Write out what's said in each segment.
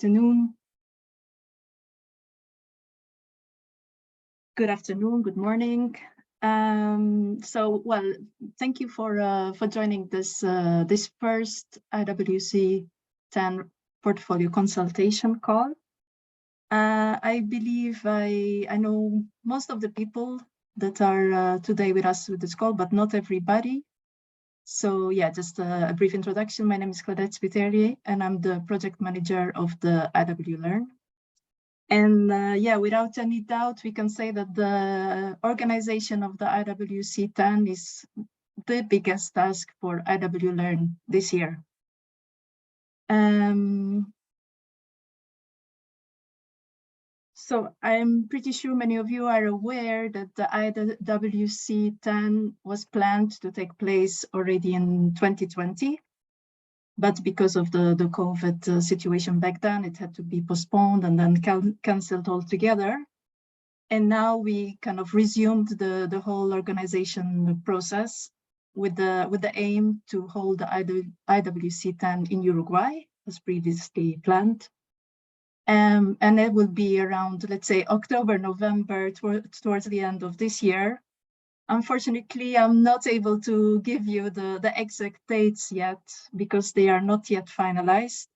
afternoon. Good afternoon, good morning. Well, thank you for joining this first IWC10 portfolio consultation call. I believe I know most of the people that are today with us with this call, but not everybody. So yeah, just a brief introduction. My name is Claudette Spiteri, and I'm the project manager of the IWLearn. And yeah, without any doubt, we can say that the organization of the IWC10 is the biggest task for IWLearn this year. So I'm pretty sure many of you are aware that the IWC10 was planned to take place already in 2020. But because of the COVID situation back then, it had to be postponed and then cancelled altogether. And now we kind of resumed the whole organization process with the aim to hold the IWC10 in Uruguay as previously planned. And it will be around, let's say, October, November, towards the end of this year. Unfortunately, I'm not able to give you the exact dates yet because they are not yet finalized.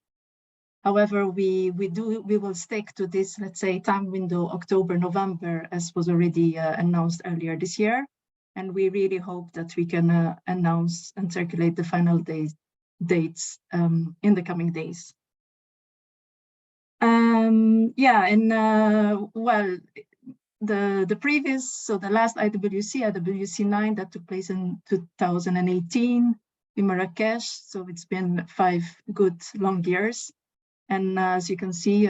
However, we will stick to this, let's say, time window, October, November, as was already announced earlier this year. And we really hope that we can announce and circulate the final dates in the coming days. Well, the previous, so the last IWC9 that took place in 2018 in Marrakesh. So it's been 5 good long years. And as you can see,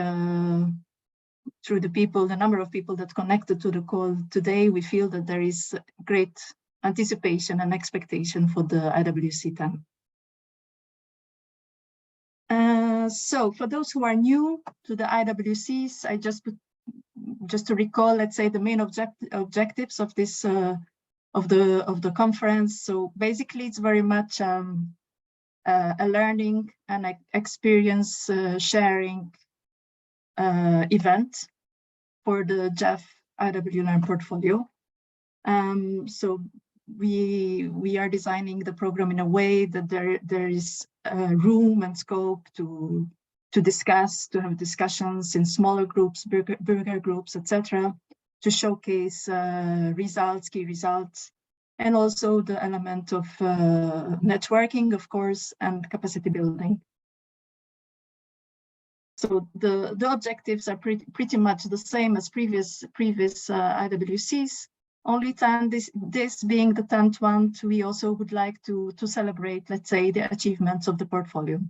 through the number of people that connected to the call today, we feel that there is great anticipation and expectation for the IWC10. So for those who are new to the IWCs, I just to recall, let's say, the main objectives of this of the conference. So basically, it's very much a learning and experience sharing event for the JEF IWLearn portfolio. So we are designing the program in a way that there is room and scope to discuss, to have discussions in smaller groups, bigger groups, etc., to showcase results, key results, and also the element of networking, of course, and capacity building. So the objectives are pretty much the same as previous IWCs. Only this being the 10th one, we also would like to celebrate, let's say, the achievements of the portfolio.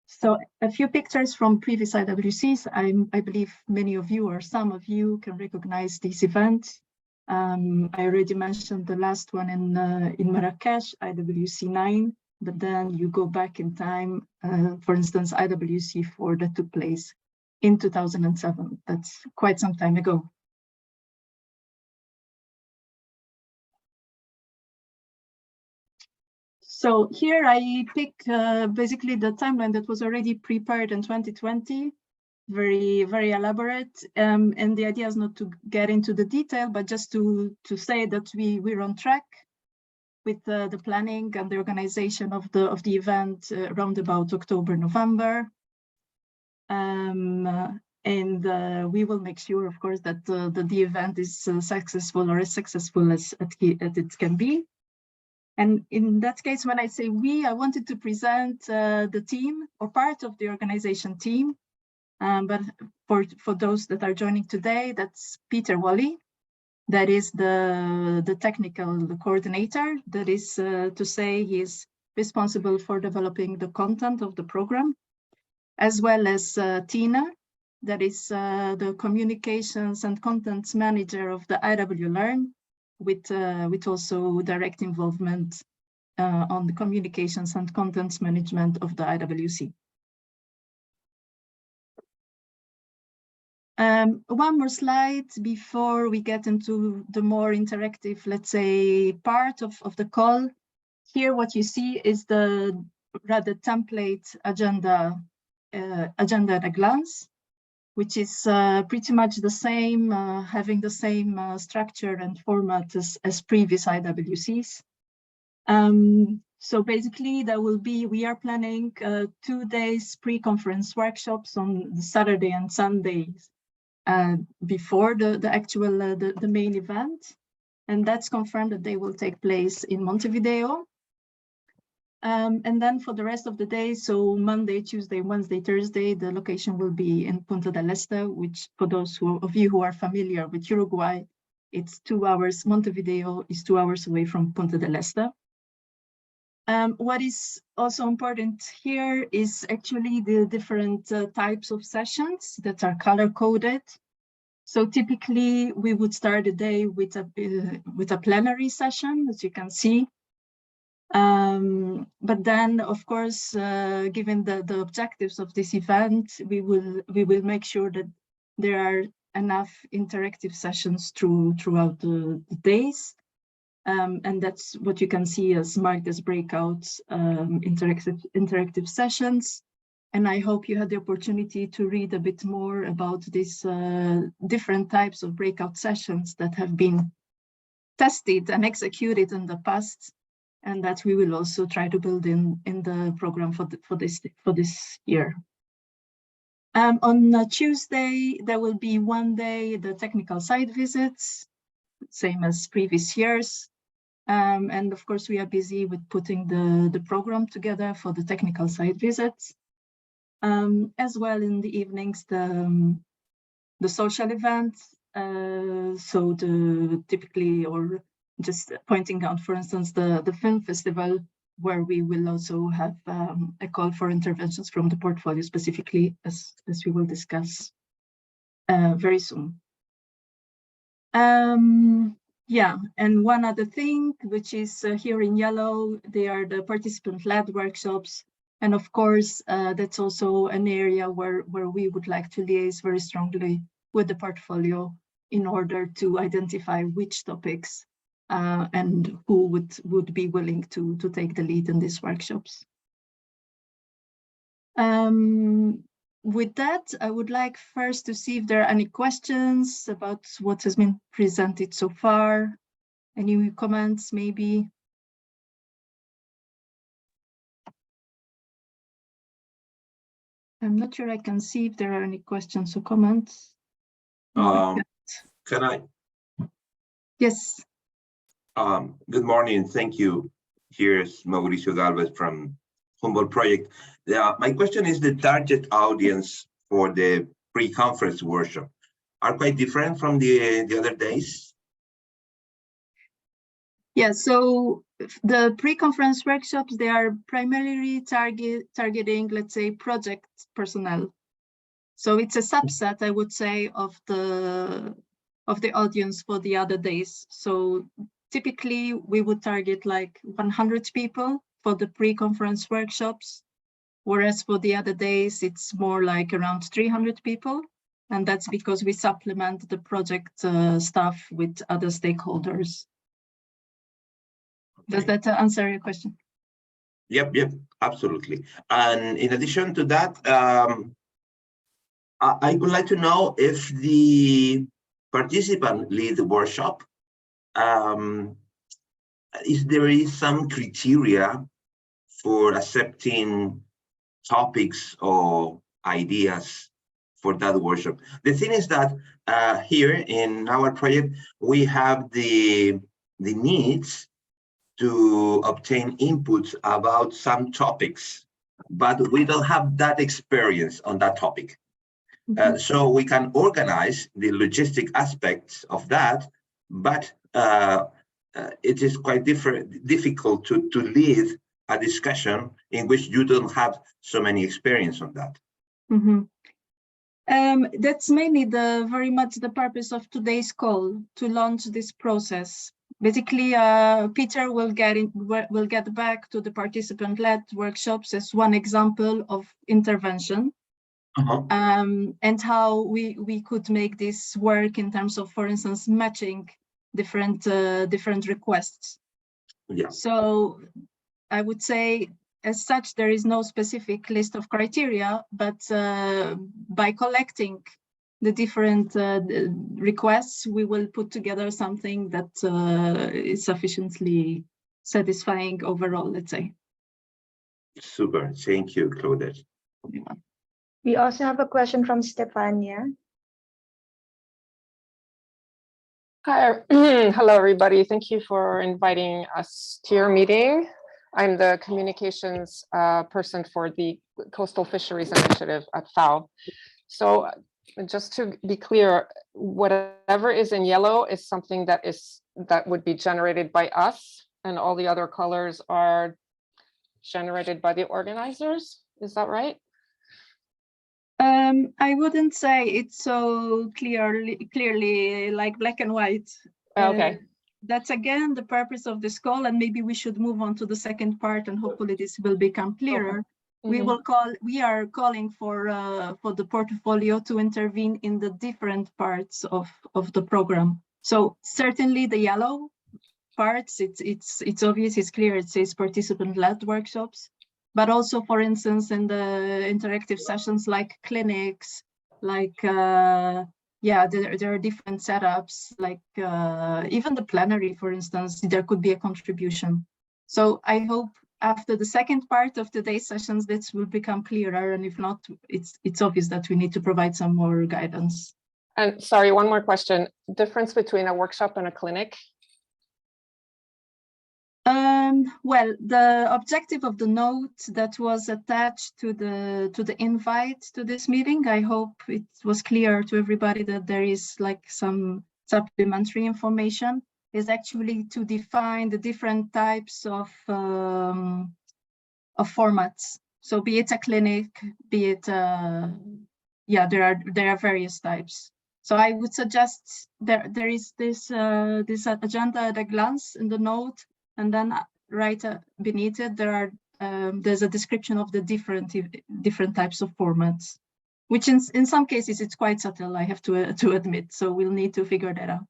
So a few pictures from previous IWCs. I believe many of you or some of you can recognize these events. I already mentioned the last one in Marrakesh, IWC9, but then you go back in time, for instance, IWC4 that took place in 2007. That's quite some time ago. So here I pick basically the timeline that was already prepared in 2020, very, very elaborate. And the idea is not to get into the detail, but just to say that we're on track with the planning and the organization of the event around about October, November. And we will make sure, of course, that the event is successful or as successful as it can be. And in that case, when I say we, I wanted to present the team or part of the organization team. But for those that are joining today, that's Peter Wally. That is the technical coordinator. That is to say he's responsible for developing the content of the program, as well as Tina, that is the communications and contents manager of the IWLearn, with also direct involvement on the communications and contents management of the IWC. One more slide before we get into the more interactive, let's say, part of the call. Here, what you see is the rather template agenda at a glance, which is pretty much the same, having the same structure and format as previous IWCs. So basically, we are planning 2 days pre-conference workshops on Saturday and Sundays before the actual the main event, and that's confirmed that they will take place in Montevideo. And then for the rest of the day, so Monday, Tuesday, Wednesday, Thursday, the location will be in Punta del Este, which for those of you who are familiar with Uruguay, it's 2 hours. Montevideo is 2 hours away from Punta del Este. What is also important here is actually the different types of sessions that are color-coded. So typically, we would start the day with a plenary session, as you can see. But then, of course, given the objectives of this event, we will make sure that there are enough interactive sessions throughout the days. And that's what you can see as marked as breakouts, interactive sessions. And I hope you had the opportunity to read a bit more about these different types of breakout sessions that have been tested and executed in the past, and that we will also try to build in the program for this year. On Tuesday, there will be 1 day, the technical site visits, same as previous years. And of course, we are busy with putting the program together for the technical site visits. As well in the evenings, the social events. So typically, or just pointing out, for instance, the film festival, where we will also have a call for interventions from the portfolio specifically, as we will discuss very soon. Yeah, and one other thing, which is here in yellow, they are the participant-led workshops. And of course, that's also an area where we would like to liaise very strongly with the portfolio in order to identify which topics and who would be willing to take the lead in these workshops. With that, I would like first to see if there are any questions about what has been presented so far. Any comments, maybe? I'm not sure I can see if there are any questions or comments. Can I? Yes. Good morning, thank you. Here's Mauricio Galvez from Humboldt Project. My question is, the target audience for the pre-conference workshop are quite different from the other days? Yeah, so the pre-conference workshops, they are primarily targeting, let's say, project personnel. So it's a subset, I would say, of the audience for the other days. So typically, we would target like 100 people for the pre-conference workshops, whereas for the other days, it's more like around 300 people. And that's because we supplement the project staff with other stakeholders. Okay. Does that answer your question? Yep, absolutely. And in addition to that, I would like to know if the participant lead workshop, if there is some criteria for accepting topics or ideas for that workshop. The thing is that here in our project, we have the needs to obtain inputs about some topics, but we don't have that experience on that topic. So we can organize the logistic aspects of that, but it is quite difficult to lead a discussion in which you don't have so many experience on that. That's mainly very much the purpose of today's call, to launch this process. Basically, Peter will get back to the participant-led workshops as one example of intervention. And how we could make this work in terms of, for instance, matching different requests. Yeah. So I would say as such, there is no specific list of criteria, but by collecting the different requests, we will put together something that is sufficiently satisfying overall, let's say. Super, thank you, Claudette. We also have a question from Stefania. Hi, hello everybody. Thank you for inviting us to your meeting. I'm the communications person for the Coastal Fisheries Initiative at FAO. So just to be clear, whatever is in yellow is something that would be generated by us, and all the other colors are generated by the organizers. Is that right? I wouldn't say it's so clearly like black and white. Okay. That's again the purpose of this call, and maybe we should move on to the second part, and hopefully this will become clearer. Okay. We are calling for the portfolio to intervene in the different parts of the program. So certainly the yellow parts, it's obvious, it's clear, it says participant-led workshops. But also, for instance, in the interactive sessions like clinics, like, there are different setups, like even the plenary, for instance, there could be a contribution. So I hope after the second part of today's sessions, this will become clearer. And if not, it's obvious that we need to provide some more guidance. And sorry, one more question. Difference between a workshop and a clinic? Well, the objective of the note that was attached to the invite to this meeting, I hope it was clear to everybody that there is like some supplementary information, is actually to define the different types of formats. So be it a clinic, be it there are various types. So I would suggest there is this agenda at a glance in the note. And then right beneath it, there's a description of the different types of formats, which in some cases it's quite subtle, I have to admit. So we'll need to figure that out.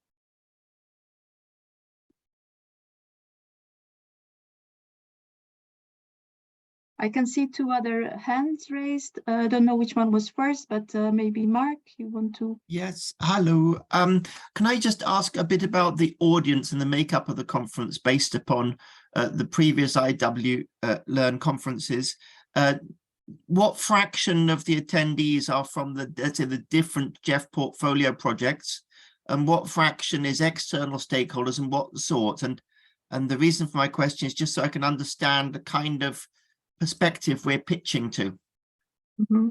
I can see two other hands raised. I don't know which one was first, but maybe Mark, you want to? Yes, hello. Can I just ask a bit about the audience and the makeup of the conference based upon the previous Learn conferences? What fraction of the attendees are from the different GEF portfolio projects, and what fraction is external stakeholders, and what sort? And the reason for my question is just so I can understand the kind of perspective we're pitching to. Mm-hmm.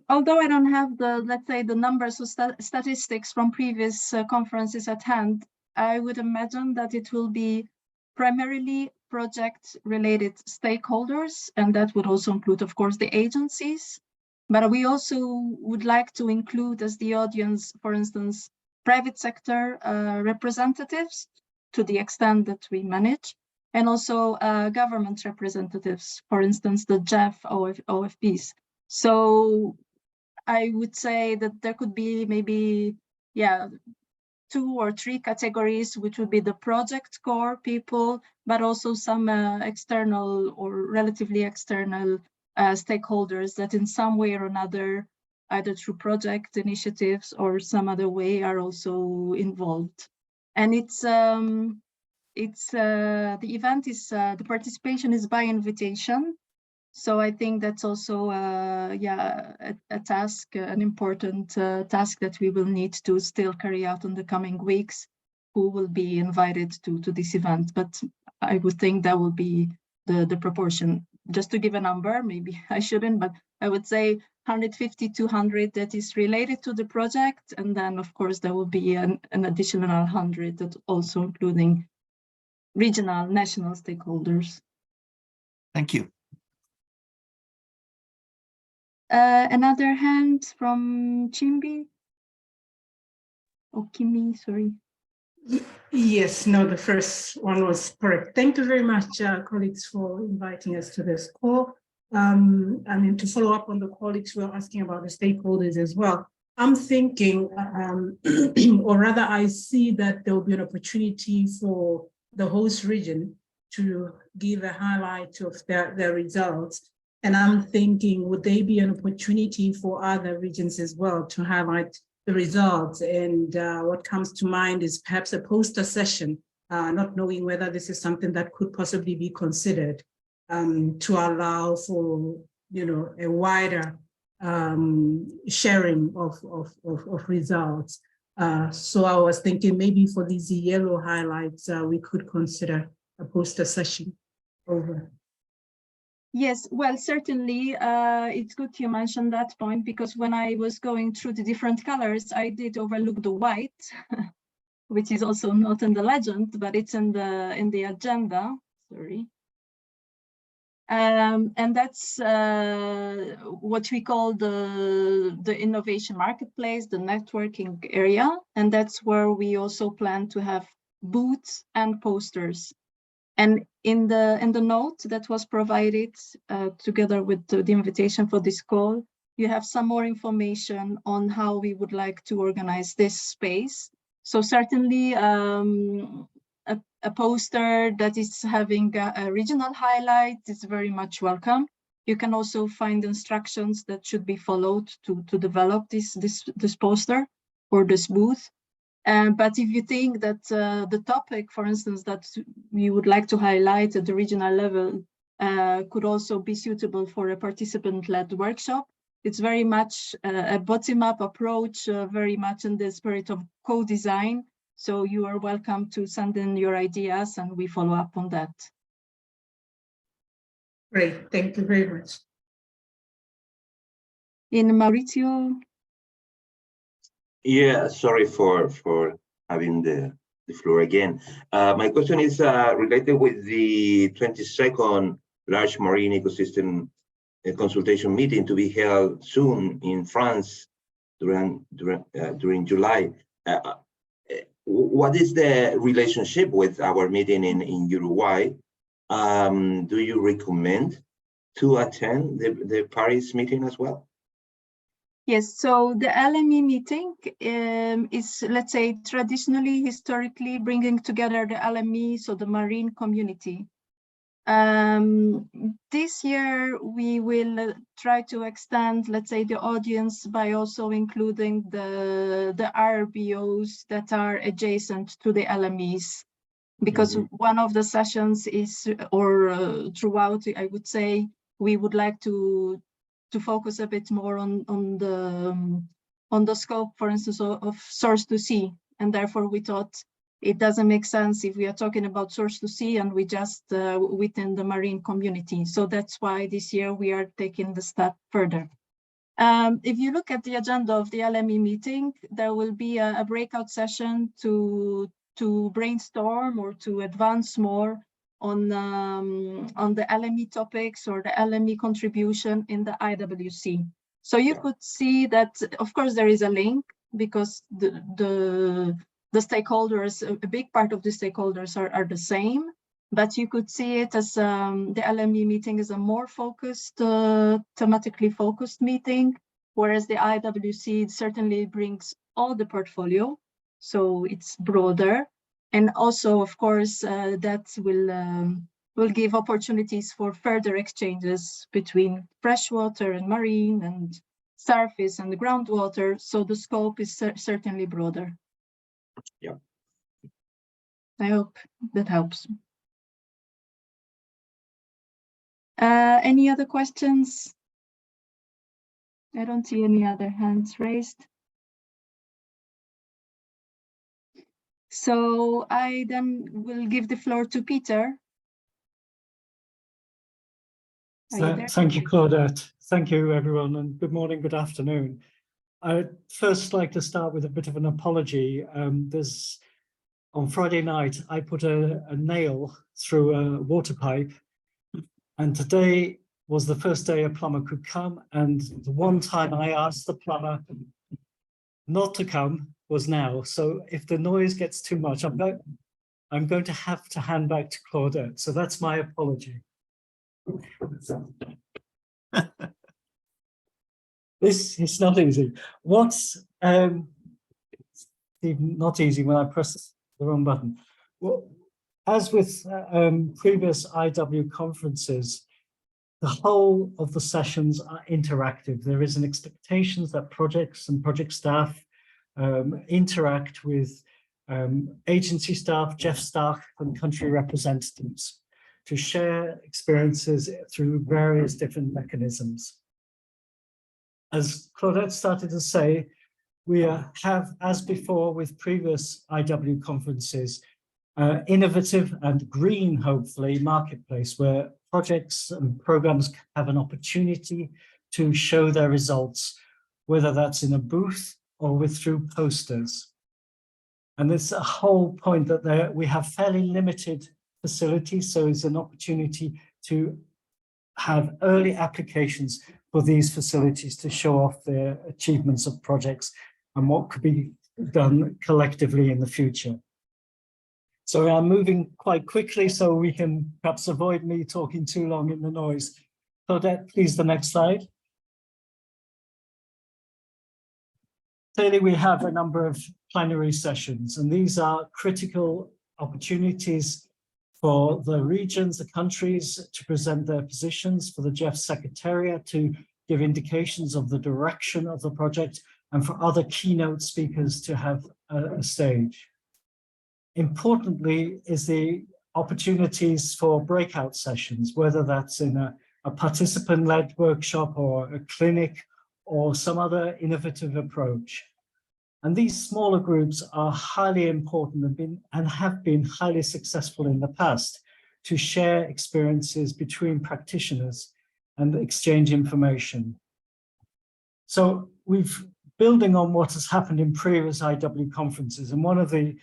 Although I don't have let's say the numbers or statistics from previous conferences at hand, I would imagine that it will be primarily project-related stakeholders, and that would also include, of course, the agencies. But we also would like to include as the audience, for instance, private sector representatives to the extent that we manage, and also government representatives, for instance, the GEF OFPs. So I would say that there could be maybe, 2 or 3 categories, which would be the project core people, but also some external or relatively external stakeholders that in some way or another, either through project initiatives or some other way, are also involved. And the event is, the participation is by invitation. So I think that's also, a task, an important task that we will need to still carry out in the coming weeks, who will be invited to this event. But I would think that will be the proportion. Just to give a number, maybe I shouldn't, but I would say 150, 200 that is related to the project. And then, of course, there will be an additional 100 that also including regional, national stakeholders. Thank you. Another hand from Chimbi. Oh, Kimi, sorry. Yes, no, the first one was correct. Thank you very much, colleagues, for inviting us to this call. And to follow up on the colleagues who are asking about the stakeholders as well, I'm thinking, or rather I see that there will be an opportunity for the host region to give a highlight of their results. And I'm thinking, would there be an opportunity for other regions as well to highlight the results? And what comes to mind is perhaps a poster session, not knowing whether this is something that could possibly be considered to allow for, a wider sharing of results. So I was thinking maybe for these yellow highlights, we could consider a poster session. Over. Yes, well, certainly, it's good you mentioned that point, because when I was going through the different colors, I did overlook the white, which is also not in the legend, but it's in the agenda. Sorry. And that's what we call the innovation marketplace, the networking area, and that's where we also plan to have booths and posters. And in the note that was provided together with the invitation for this call, you have some more information on how we would like to organize this space. So certainly a poster that is having a regional highlight is very much welcome. You can also find instructions that should be followed to develop this poster or this booth. But if you think that the topic, for instance, that you would like to highlight at the regional level could also be suitable for a participant-led workshop, it's very much a bottom-up approach, very much in the spirit of co-design. So you are welcome to send in your ideas and we follow up on that. Great, thank you very much. In Maurizio. Yeah, sorry for having the floor again. My question is related with the 22nd Large Marine Ecosystem Consultation meeting to be held soon in France during July. What is the relationship with our meeting in Uruguay? Do you recommend to attend the Paris meeting as well? Yes, so the LME meeting is, let's say, traditionally, historically bringing together the LME, so the marine community. This year, we will try to extend, let's say, the audience by also including the RBOs that are adjacent to the LMEs. Because one of the sessions is, or throughout, I would say, we would like to focus a bit more on the scope, for instance, of source to sea, and therefore we thought it doesn't make sense if we are talking about source to sea and we just within the marine community. So that's why this year we are taking the step further. If you look at the agenda of the LME meeting, there will be a breakout session to brainstorm or to advance more on the LME topics or the LME contribution in the IWC. So you could see that, of course, there is a link because the stakeholders, a big part of the stakeholders are the same, but you could see it as the LME meeting is a more focused, thematically focused meeting, whereas the IWC certainly brings all the portfolio, so it's broader. And also, of course, that will give opportunities for further exchanges between freshwater and marine and surface and the groundwater. So the scope is certainly broader. Yeah. I hope that helps. Any other questions? I don't see any other hands raised. So I then will give the floor to Peter. Thank you, Claudette. Thank you, everyone, and good morning, good afternoon. I'd first like to start with a bit of an apology. On Friday night, I put a nail through a water pipe, and today was the first day a plumber could come, and the one time I asked the plumber not to come was now. So if the noise gets too much, I'm going to have to hand back to Claudette. So that's my apology. This is not easy. What's not easy when I press the wrong button. Well, as with previous IW conferences, the whole of the sessions are interactive. There is an expectation that projects and project staff interact with agency staff, GEF staff, and country representatives to share experiences through various different mechanisms. As Claudette started to say, we have, as before with previous IW conferences, innovative and green, hopefully, marketplace where projects and programs have an opportunity to show their results, whether that's in a booth or through posters. And it's a whole point that we have fairly limited facilities, so it's an opportunity to have early applications for these facilities to show off their achievements of projects and what could be done collectively in the future. So I'm moving quite quickly so we can perhaps avoid me talking too long in the noise. Claudette, please, the next slide. Clearly, we have a number of plenary sessions, and these are critical opportunities for the regions, the countries to present their positions, for the GEF Secretariat to give indications of the direction of the project, and for other keynote speakers to have a stage. Importantly is the opportunities for breakout sessions, whether that's in a participant-led workshop or a clinic or some other innovative approach. And these smaller groups are highly important and have been highly successful in the past to share experiences between practitioners and exchange information. So we've building on what has happened in previous IW conferences, and one of the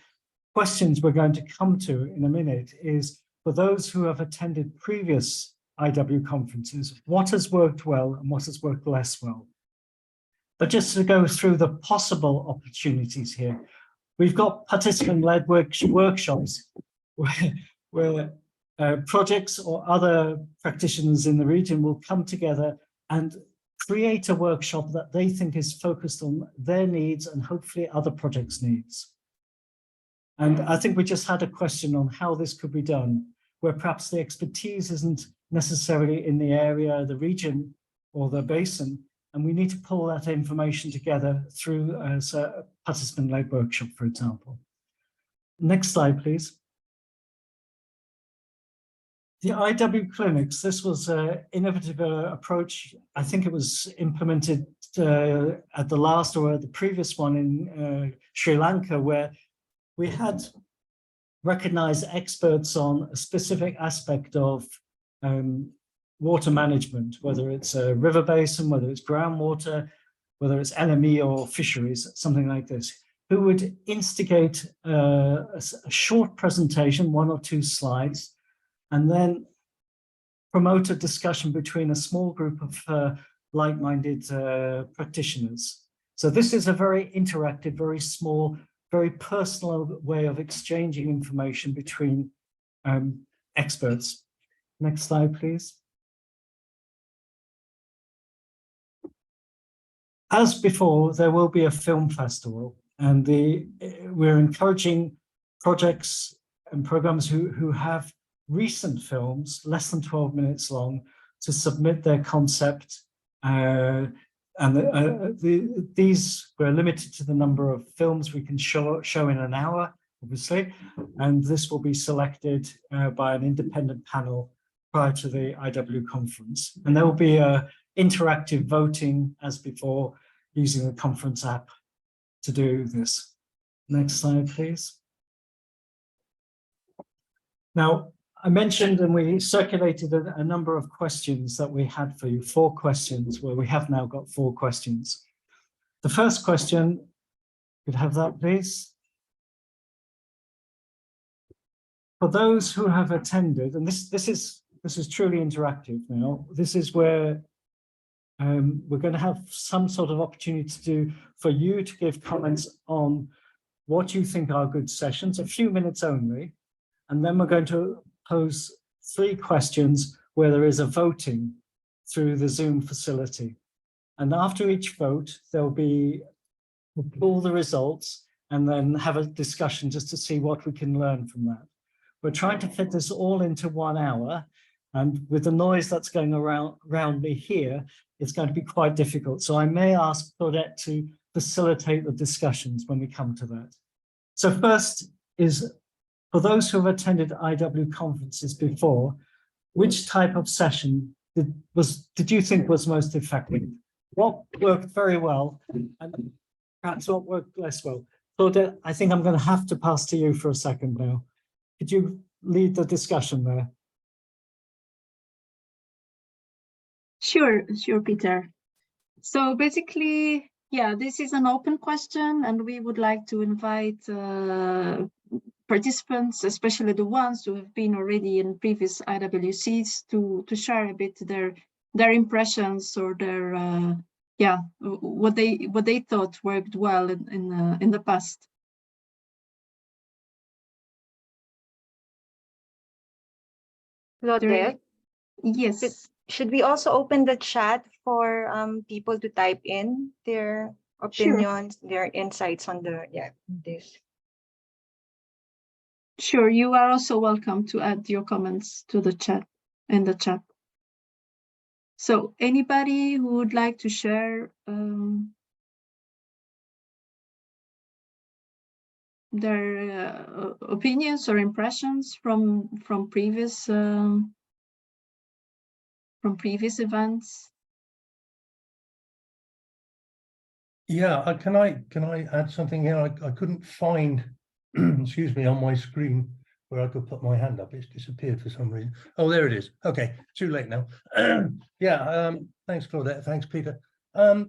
questions we're going to come to in a minute is, for those who have attended previous IW conferences, what has worked well and what has worked less well? But just to go through the possible opportunities here, we've got participant-led workshops where projects or other practitioners in the region will come together and create a workshop that they think is focused on their needs and hopefully other projects' needs. And I think we just had a question on how this could be done, where perhaps the expertise isn't necessarily in the area, the region, or the basin, and we need to pull that information together through a participant-led workshop, for example. Next slide, please. The IW clinics, this was an innovative approach. I think it was implemented at the last or at the previous one in Sri Lanka, where we had recognized experts on a specific aspect of water management, whether it's a river basin, whether it's groundwater, whether it's LME or fisheries, something like this, who would instigate a short presentation, 1 or 2 slides, and then promote a discussion between a small group of like-minded practitioners. So this is a very interactive, very small, very personal way of exchanging information between experts. Next slide, please. As before, there will be a film festival, and we're encouraging projects and programs who have recent films, less than 12 minutes long, to submit their concept. These were limited to the number of films we can show in an hour, obviously, and this will be selected by an independent panel prior to the IW conference. And there will be interactive voting as before, using the conference app to do this. Next slide, please. Now, I mentioned and we circulated a number of questions that we had for you, 4 questions, where we have now got 4 questions. The first question, could have that, please? For those who have attended, and this is truly interactive now, this is where we're going to have some sort of opportunity for you to give comments on what you think are good sessions, a few minutes only, and then we're going to pose 3 questions where there is a voting through the Zoom facility. And after each vote, we'll pull the results and then have a discussion just to see what we can learn from that. We're trying to fit this all into 1 hour. And with the noise that's going around me here, it's going to be quite difficult. So I may ask Claudette to facilitate the discussions when we come to that. So first is, for those who have attended IW conferences before, which type of session did you think was most effective? What worked very well and perhaps what worked less well? Claudette, I think I'm going to have to pass to you for a second now. Could you lead the discussion there? Sure, Peter. So basically, yeah, this is an open question, and we would like to invite participants, especially the ones who have been already in previous IWCs, to share a bit their impressions or their what they thought worked well in the past. Claudette, Yes. should we also open the chat for people to type in their opinions, their insights on this? Sure, you are also welcome to add your comments to the chat, in the chat. So anybody who would like to share their opinions or impressions from previous events? Yeah, can I add something here? I couldn't find, excuse me, on my screen where I could put my hand up. It's disappeared for some reason. Oh, there it is. Okay, too late now. Yeah, thanks, Claudette. Thanks, Peter.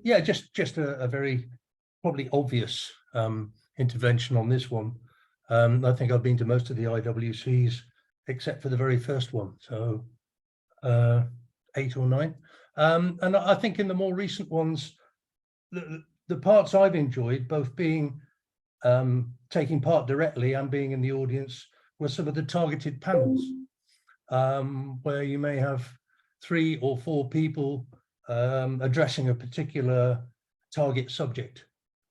Yeah, just a very probably obvious intervention on this one. I think I've been to most of the IWCs except for the very first one, so 8 or 9. And I think in the more recent ones, the parts I've enjoyed, both being taking part directly and being in the audience, were some of the targeted panels, where you may have 3 or 4 people addressing a particular target subject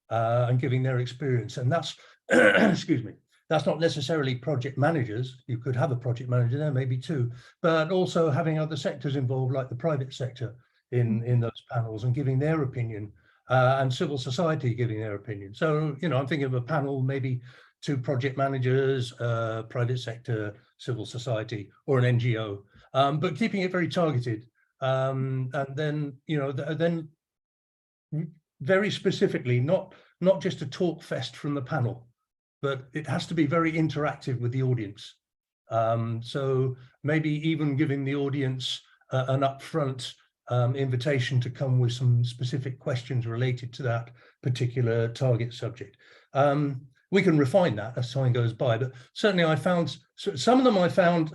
and giving their experience. And that's, excuse me, that's not necessarily project managers. You could have a project manager there, maybe 2, but also having other sectors involved, like the private sector in those panels, and giving their opinion, and civil society giving their opinion. So, you know, I'm thinking of a panel, maybe 2 project managers, private sector, civil society, or an NGO, but keeping it very targeted. And then, you know, then very specifically, not just a talk fest from the panel, but it has to be very interactive with the audience. So maybe even giving the audience an upfront invitation to come with some specific questions related to that particular target subject. We can refine that as time goes by, but certainly I found some of them, I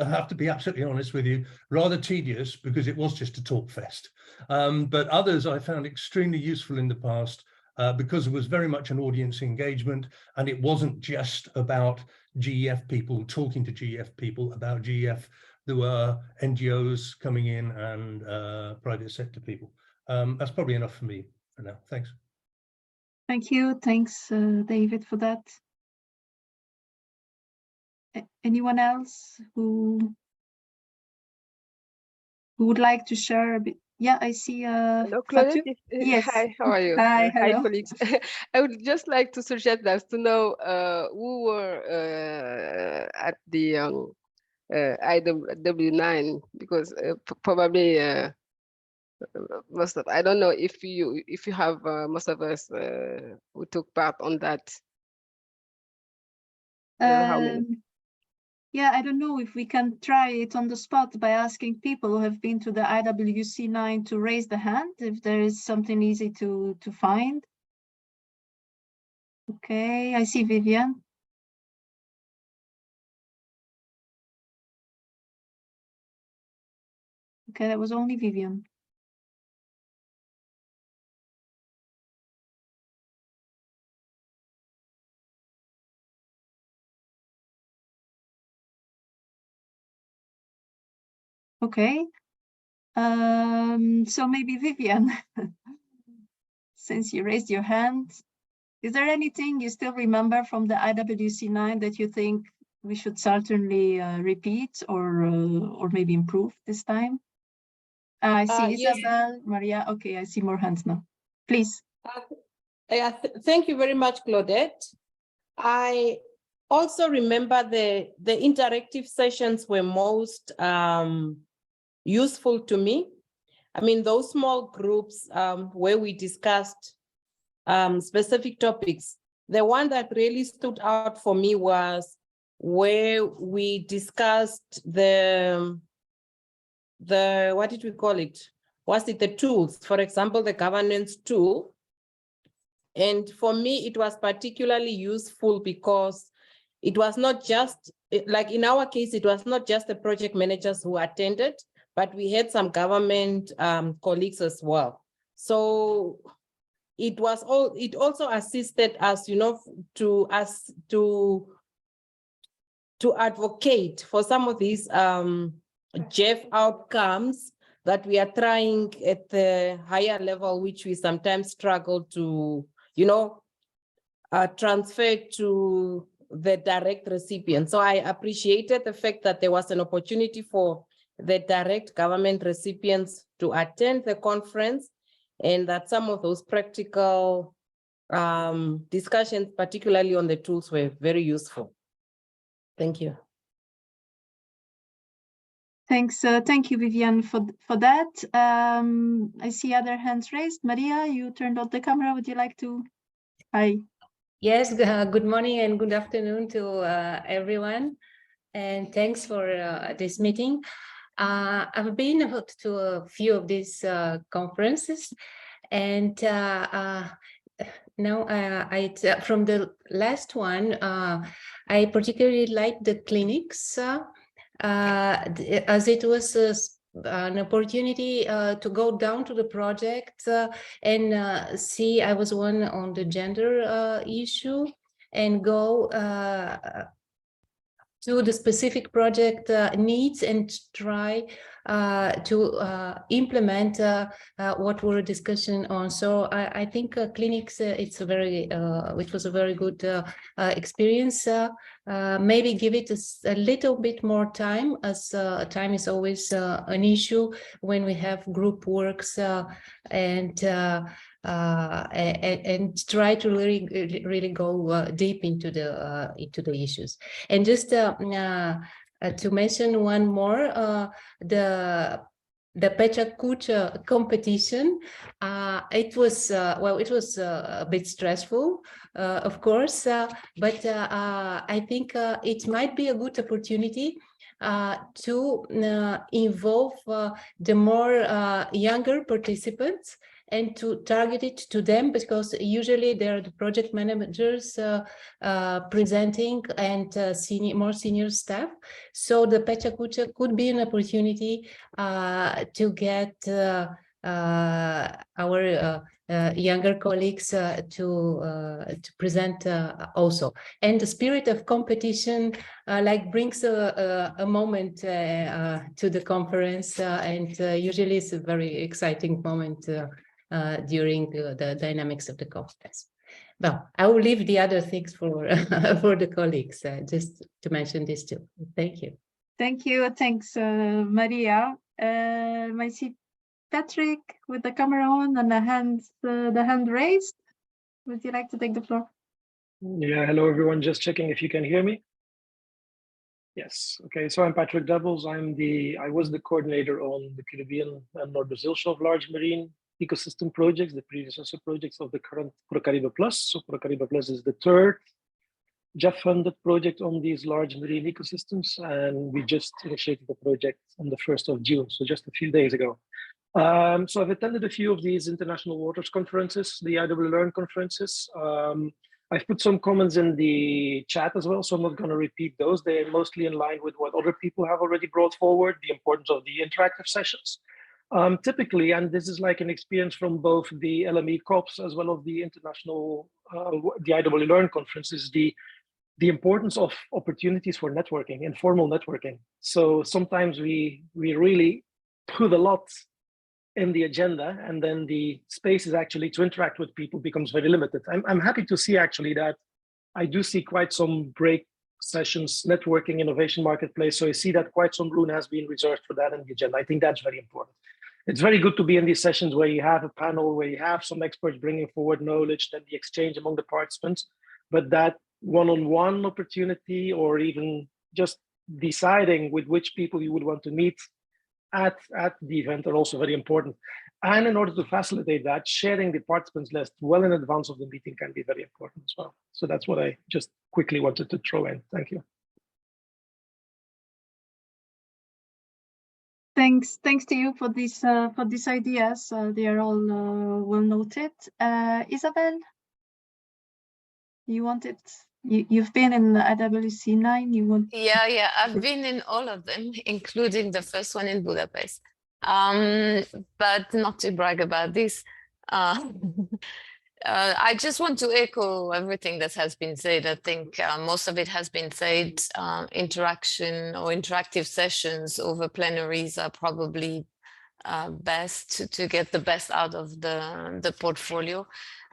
have to be absolutely honest with you, rather tedious because it was just a talk fest. But others I found extremely useful in the past because it was very much an audience engagement, and it wasn't just about GEF people talking to GEF people about GEF. There were NGOs coming in and private sector people. That's probably enough for me for now. Thanks. Thank you. Thanks, David, for that. Anyone else who would like to share a bit? Yeah, I see. Hello, Claudette. Yes. Hi, how are you? Hi, hello. Hi, colleagues. I would just like to suggest that to know who were at the IW9, because probably most of, I don't know if you have most of us who took part on that. How many? Yeah, I don't know if we can try it on the spot by asking people who have been to the IWC9 to raise the hand if there is something easy to find. Okay, I see Vivian. Okay, that was only Vivian. Okay, so maybe Vivian, since you raised your hand, is there anything you still remember from the IWC9 that you think we should certainly repeat or maybe improve this time. I see Yes. Isabel, Maria. Okay, I see more hands now. Please. Thank you very much, Claudette. I also remember the interactive sessions were most useful to me. I mean, those small groups where we discussed specific topics. The one that really stood out for me was where we discussed the what did we call it? Was it the tools? For example, the governance tool. And for me, it was particularly useful because it was not just, like in our case, it was not just the project managers who attended, but we had some government colleagues as well. So it also assisted us, you know, to advocate for some of these JEF outcomes that we are trying at the higher level, which we sometimes struggle to, you know, transfer to the direct recipient. So I appreciated the fact that there was an opportunity for the direct government recipients to attend the conference, and that some of those practical discussions, particularly on the tools, were very useful. Thank you. Thanks. Thank you, Vivian, for that. I see other hands raised. Maria, you turned on the camera. Would you like to? Hi. Yes, good morning and good afternoon to everyone. And thanks for this meeting. I've been to a few of these conferences, and now from the last one, I particularly liked the clinics as it was an opportunity to go down to the project and see. I was one on the gender issue, and go to the specific project needs and try to implement what we're discussing on. So I think clinics, it was a very good experience. Maybe give it a little bit more time, as time is always an issue when we have group works, and try to really go deep into the issues. And just to mention one more, the Pecha Kucha competition, it was a bit stressful, of course, but I think it might be a good opportunity to involve the more younger participants, and to target it to them, because usually they're the project managers presenting, and more senior staff. So the Pecha Kucha could be an opportunity to get our younger colleagues to present also. And the spirit of competition brings a moment to the conference, and usually it's a very exciting moment during the dynamics of the conference. Well, I will leave the other things for for the colleagues, just to mention this too. Thank you. Thank you. Thanks, Maria. I see Patrick with the camera on and the hand raised. Would you like to take the floor? Yeah, hello everyone. Just checking if you can hear me. Yes. Okay. So I'm Patrick Doubles. I was the coordinator on the Caribbean and North Brazil Shelf Large Marine Ecosystem projects, the predecessor projects of the current ProCaribe Plus. So ProCaribe Plus is the third JEF-funded project on these large marine ecosystems, and we just initiated the project on the 1st of June, so just a few days ago. So I've attended a few of these international waters conferences, the IWC Learn conferences. I've put some comments in the chat as well, so I'm not going to repeat those. They're mostly in line with what other people have already brought forward, the importance of the interactive sessions. Typically, and this is like an experience from both the LME COPs as well as the international, the IWC Learn conferences, the importance of opportunities for networking, informal networking. So sometimes we really put a lot in the agenda, and then the spaces actually to interact with people becomes very limited. I'm happy to see actually that I do see quite some sessions, networking, innovation marketplace. So I see that quite some room has been reserved for that in the agenda. I think that's very important. It's very good to be in these sessions where you have a panel, where you have some experts bringing forward knowledge, then the exchange among the participants, but that one-on-one opportunity, or even just deciding with which people you would want to meet at the event, are also very important. And in order to facilitate that, sharing the participants list well in advance of the meeting can be very important as well. So that's what I just quickly wanted to throw in. Thank you. Thanks to you for these ideas. They are all well noted. Isabel, you wanted. You've been in IWC9. You want? Yeah, I've been in all of them, including the first one in Budapest. But not to brag about this. I just want to echo everything that has been said. I think most of it has been said. Interaction or interactive sessions over plenaries are probably best to get the best out of the portfolio.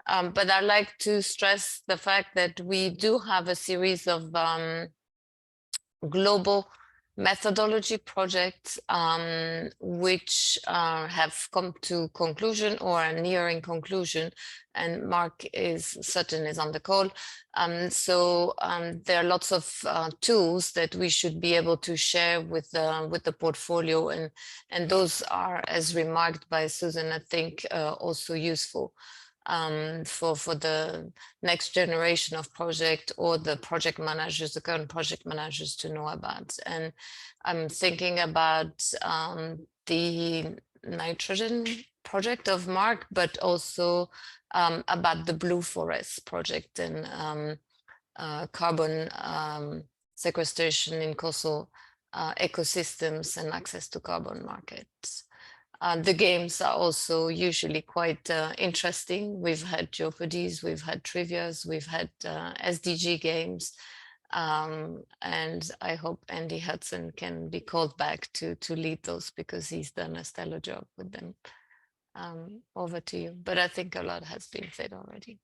But I like to stress the fact that we do have a series of global methodology projects which have come to conclusion or are nearing conclusion, and Mark is on the call. So there are lots of tools that we should be able to share with the portfolio, and those are, as remarked by Susan, I think also useful for the next generation of project, or the project managers, the current project managers, to know about. And I'm thinking about the nitrogen project of Mark, but also about the Blue Forest project and carbon sequestration in coastal ecosystems and access to carbon markets. The games are also usually quite interesting. We've had Jeopardies, we've had trivias, we've had SDG games, and I hope Andy Hudson can be called back to lead those, because he's done a stellar job with them. Over to you, but I think a lot has been said already.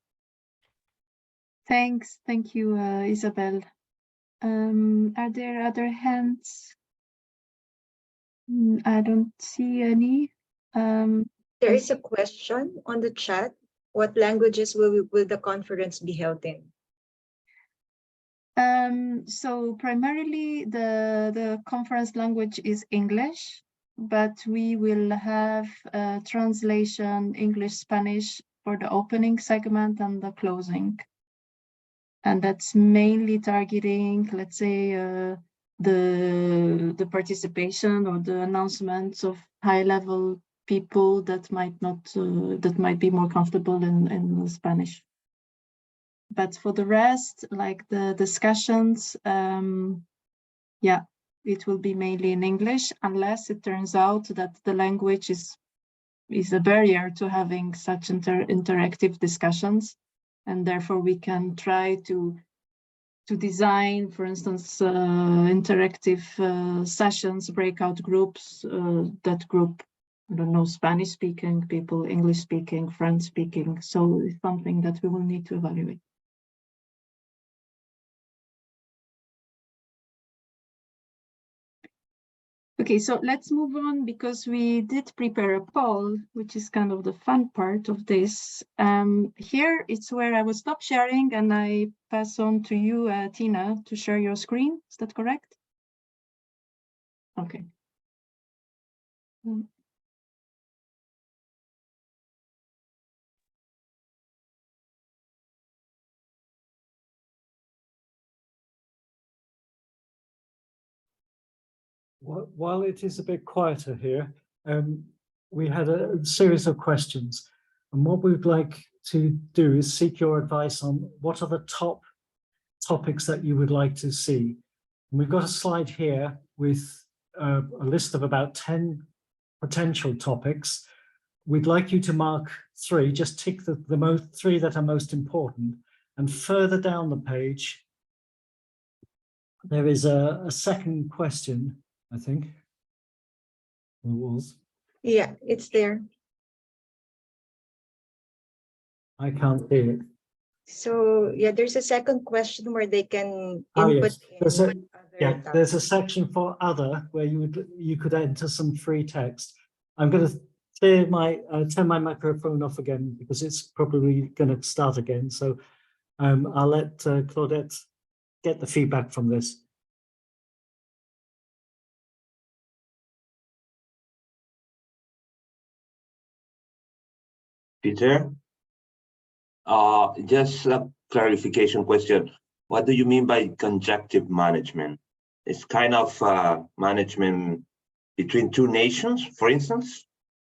Thanks, thank you, Isabel. Are there other hands? I don't see any. There is a question on the chat. What languages will the conference be held in? So primarily the conference language is English, but we will have translation English-Spanish for the opening segment and the closing. And that's mainly targeting, let's say, the participation or the announcements of high-level people that might not that might be more comfortable in Spanish. But for the rest, like the discussions, yeah, it will be mainly in English, unless it turns out that the language is a barrier to having such interactive discussions, and therefore we can try to design, for instance, interactive sessions, breakout groups that group, I don't know, Spanish-speaking people, English-speaking, French-speaking. So it's something that we will need to evaluate. Okay, so let's move on, because we did prepare a poll, which is kind of the fun part of this. Here it's where I will stop sharing and I pass on to you, Tina, to share your screen. Is that correct? Okay. While it is a bit quieter here, we had a series of questions, and what we'd like to do is seek your advice on what are the top topics that you would like to see. And we've got a slide here with a list of about 10 potential topics. We'd like you to mark 3, just tick the 3 that are most important, and further down the page there is a second question, I think. There was. Yeah, it's there. I can't see it. So yeah, there's a second question where they can Oh, input yes. in There's a section for other where you could enter some free text. I'm going to turn my microphone off again because it's probably going to start again. So I'll let Claudette get the feedback from this. Peter, just a clarification question. What do you mean by conjunctive management? It's kind of management between two nations, for instance?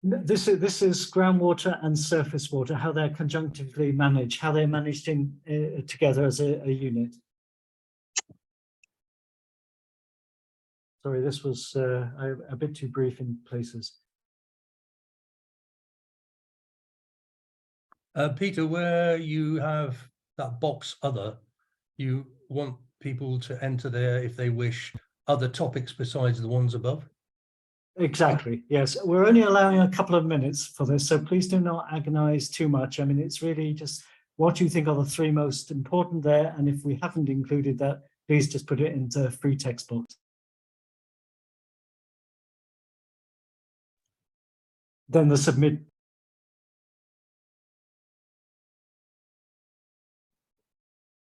This is groundwater and surface water, how they're conjunctively managed, how they're managed together as a unit. Sorry, this was a bit too brief in places. Peter, where you have that box other, you want people to enter there if they wish other topics besides the ones above? Exactly, yes. We're only allowing a couple of minutes for this, so please do not agonize too much. I mean, it's really just what you think are the three most important there, and if we haven't included that, please just put it into free text box. Then the submit.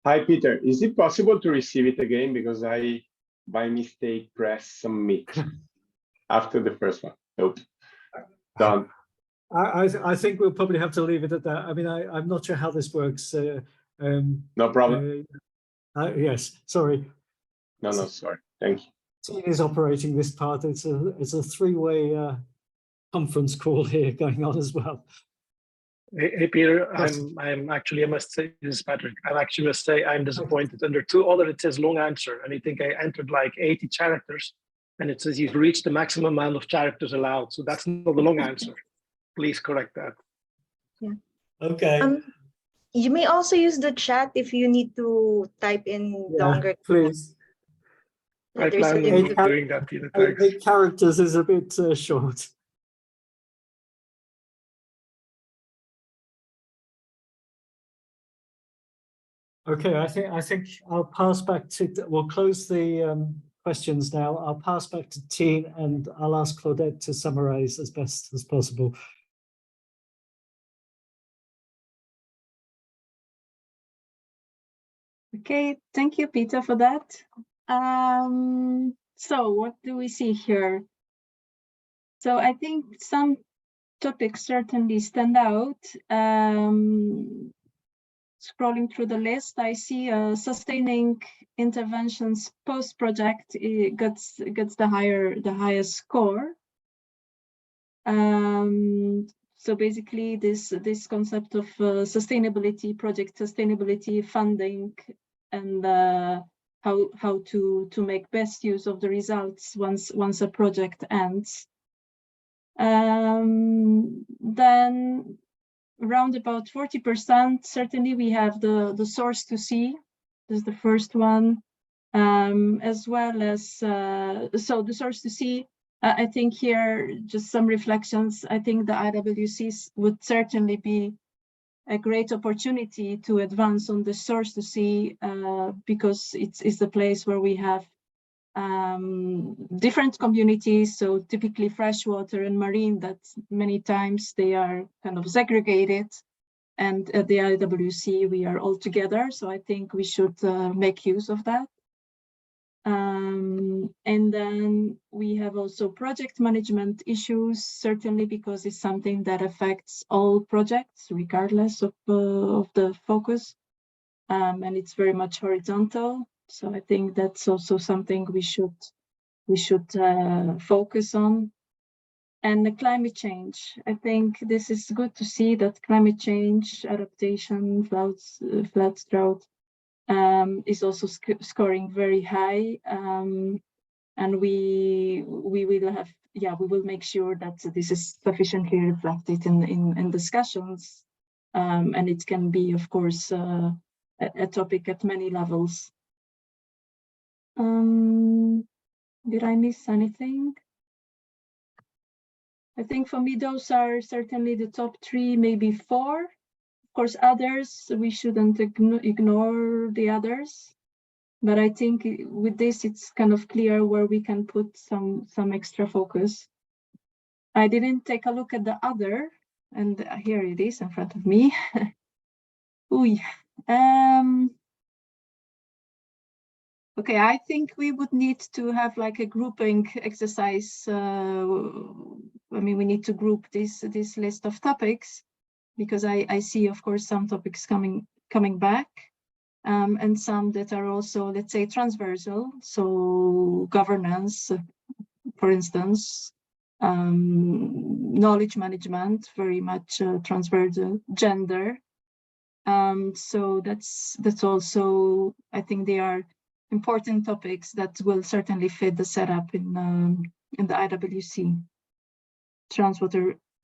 Hi, Peter. Is it possible to receive it again? Because I, by mistake, pressed submit after the first one. Nope. Done. I think we'll probably have to leave it at that. I mean, I'm not sure how this works. No problem. Yes, sorry. No, sorry. Thank you. Team is operating this part. It's a three-way conference call here going on as well. Hey Peter, Yes. I'm actually, I must say, this is Patrick. I actually must say I'm disappointed. Under two other, it says long answer, and I think I entered like 80 characters, and it says you've reached the maximum amount of characters allowed. So that's not the long answer. Please correct that. Yeah. Okay. You may also use the chat if you need to type in longer. Please. I plan on doing that, Peter. Thanks. 8 characters is a bit short. Okay, I think I'll pass back to, we'll close the questions now. I'll pass back to Tine and I'll ask Claudette to summarize as best as possible. Okay, thank you, Peter, for that. So what do we see here? So I think some topics certainly stand out. Scrolling through the list, I see sustaining interventions post-project gets the highest score. So basically, this concept of sustainability, project sustainability, funding, and how to make best use of the results once a project ends. Then around about 40%, certainly we have the source to see. This is the first one, as well as so the source to see. I think here just some reflections. I think the IWCs would certainly be a great opportunity to advance on the source to see because it's the place where we have different communities, so typically freshwater and marine, that many times they are kind of segregated, and at the IWC we are all together, so I think we should make use of that. And then we have also project management issues, certainly because it's something that affects all projects regardless of the focus, and it's very much horizontal. So I think that's also something we should focus on. And the climate change, I think this is good to see that climate change, adaptation, floods, drought, is also scoring very high. And we will have, we will make sure that this is sufficiently reflected in discussions, and it can be, of course, a topic at many levels. Did I miss anything? I think for me, those are certainly the top 3, maybe 4. Of course, others, we shouldn't ignore the others. But I think with this, it's kind of clear where we can put some extra focus. I didn't take a look at the other, and here it is in front of me. Ooh. Okay, I think we would need to have like a grouping exercise. I mean, we need to group this list of topics, because I see, of course, some topics coming back, and some that are also, let's say, transversal. So governance, for instance, knowledge management, very much transversal, gender. So that's also, I think they are important topics that will certainly fit the setup in the IWC.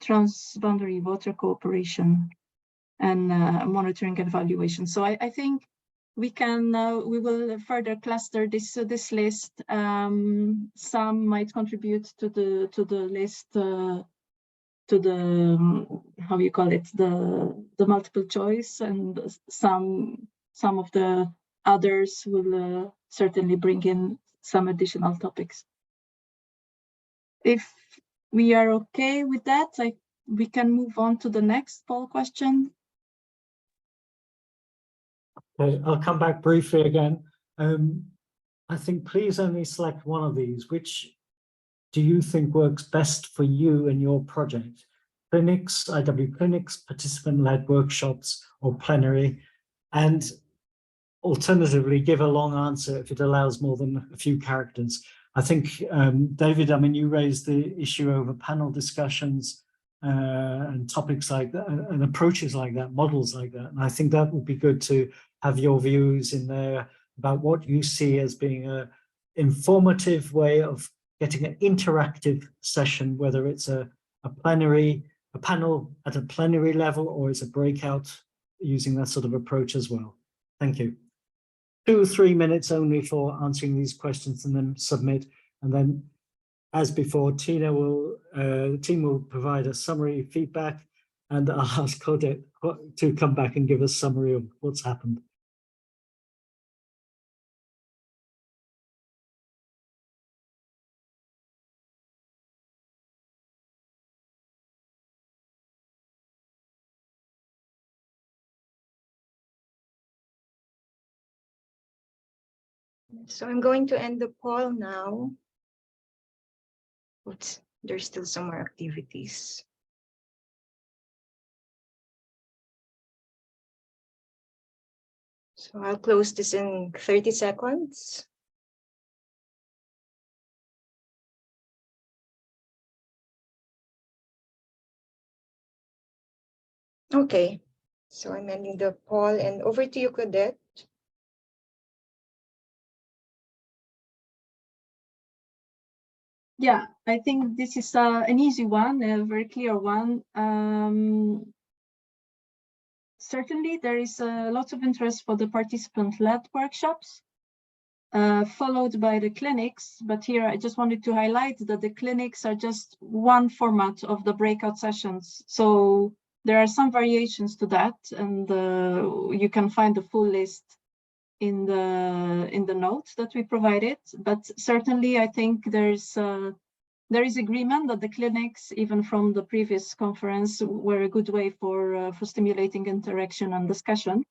Transboundary water cooperation and monitoring and evaluation. So I think we can we will further cluster this list. Some might contribute to the list, to the how you call it, the multiple choice, and some of the others will certainly bring in some additional topics. If we are okay with that, we can move on to the next poll question. Okay, I'll come back briefly again. I think please only select one of these. Which do you think works best for you and your project? Clinics, IW clinics, participant-led workshops, or plenary? And alternatively, give a long answer if it allows more than a few characters. I think, David, I mean, you raised the issue over panel discussions and topics like that, and approaches like that, models like that. And I think that would be good to have your views in there about what you see as being an informative way of getting an interactive session, whether it's a plenary, a panel at a plenary level, or it's a breakout using that sort of approach as well. Thank you. 2 or 3 minutes only for answering these questions, and then submit. And then, as before, the team will provide a summary feedback, and I'll ask Claudette to come back and give us a summary of what's happened. So I'm going to end the poll now. Oops, there's still some more activities. So I'll close this in 30 seconds. Okay, so I'm ending the poll, and over to you, Claudette. Yeah, I think this is an easy one, a very clear one. Certainly, there is lots of interest for the participant-led workshops, followed by the clinics. But here, I just wanted to highlight that the clinics are just one format of the breakout sessions. So there are some variations to that, and you can find the full list in the notes that we provided. But certainly, I think there is agreement that the clinics, even from the previous conference, were a good way for stimulating interaction and discussion.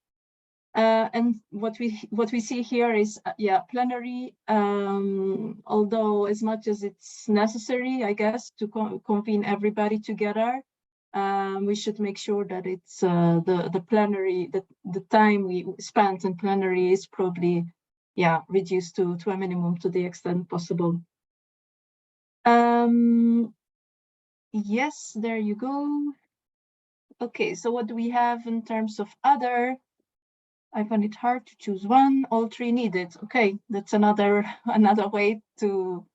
And what we see here is, yeah, plenary. Although as much as it's necessary, I guess, to convene everybody together, we should make sure that it's the plenary, that the time we spent in plenary is probably, yeah, reduced to a minimum to the extent possible. Yes, there you go. Okay, so what do we have in terms of other? I find it hard to choose one. All three needed. Okay, that's another way to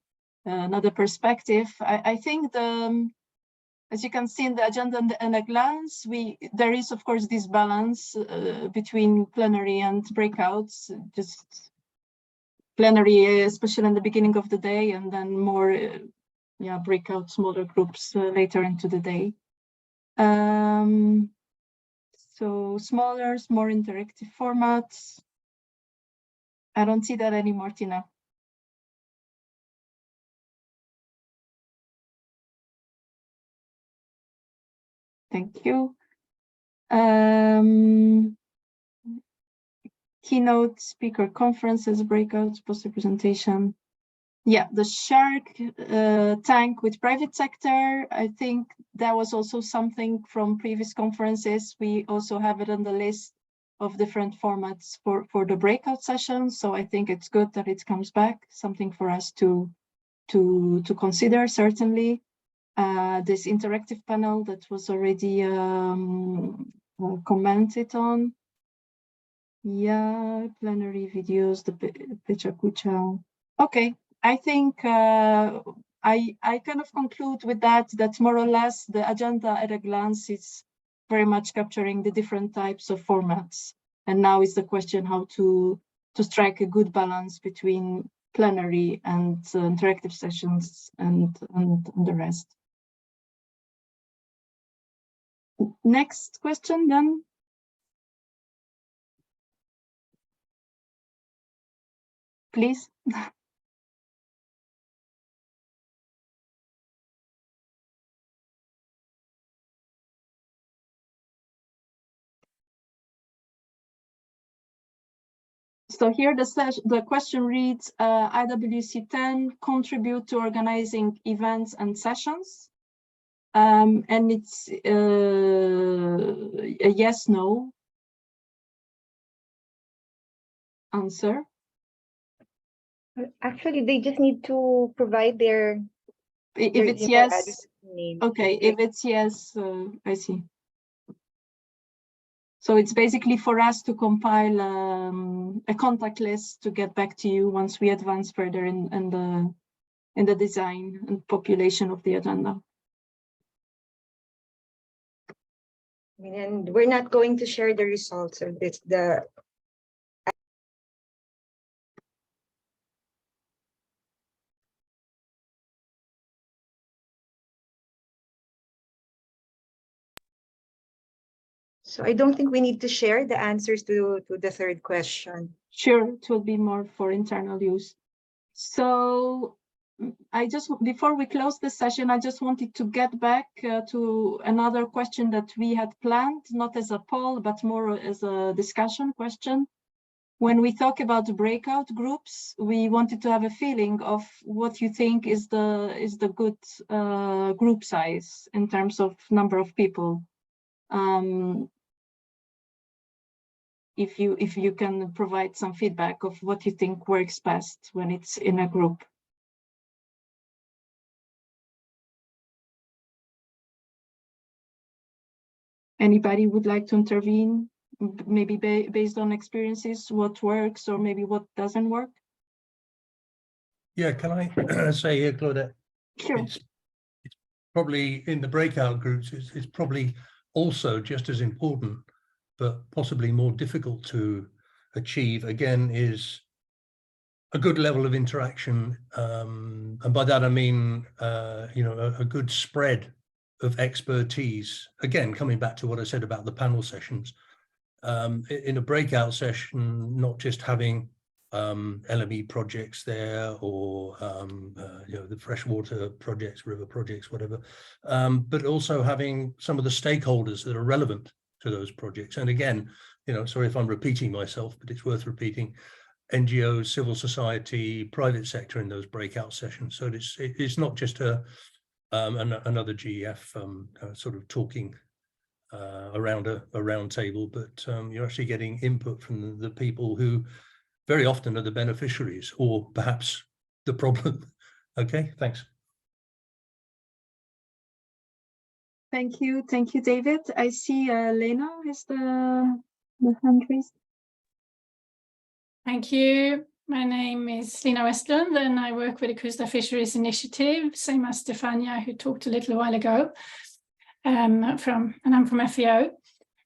another perspective. I think as you can see in the agenda in a glance, there is of course this balance between plenary and breakouts. Just plenary, especially in the beginning of the day, and then more, yeah, breakout, smaller groups later into the day. So smaller, more interactive formats. I don't see that anymore, Tina. Thank you. Keynote, speaker conferences, breakouts, poster presentation. Yeah, the Shark tank with private sector. I think that was also something from previous conferences. We also have it on the list of different formats for the breakout sessions. So I think it's good that it comes back, something for us to consider, certainly. This interactive panel that was already commented on. Yeah, plenary videos, the Pecha Kucha. Okay, I think I kind of conclude with that more or less the agenda at a glance is very much capturing the different types of formats. And now is the question how to strike a good balance between plenary and interactive sessions and the rest. Next question then. Please. So here the question reads, IWC10 contribute to organizing events and sessions. And it's a yes, no answer. Actually, they just need to provide their If it's yes, name. Okay, if it's yes, I see. So it's basically for us to compile a contact list to get back to you once we advance further in the design and population of the agenda. And we're not going to share the results of this. So I don't think we need to share the answers to the third question. Sure, it will be more for internal use. So before we close the session, I just wanted to get back to another question that we had planned, not as a poll, but more as a discussion question. When we talk about breakout groups, we wanted to have a feeling of what you think is the good group size in terms of number of people. If you can provide some feedback of what you think works best when it's in a group. Anybody would like to intervene? Maybe based on experiences, what works or maybe what doesn't work? Yeah, can I say here, Claudette? Sure. It's probably in the breakout groups, it's probably also just as important, but possibly more difficult to achieve, again, is a good level of interaction. And by that, I mean, a good spread of expertise. Again, coming back to what I said about the panel sessions, in a breakout session, not just having LME projects there or the freshwater projects, river projects, whatever, but also having some of the stakeholders that are relevant to those projects. And again, sorry if I'm repeating myself, but it's worth repeating: NGOs, civil society, private sector in those breakout sessions. So it's not just another GEF sort of talking around a round table, but you're actually getting input from the people who very often are the beneficiaries or perhaps the problem. Okay, thanks. Thank you, David. I see Lena has the hand raised. Thank you. My name is Lena Westlund and I work with the Coastal Fisheries Initiative, same as Stefania, who talked a little while ago. And I'm from FEO.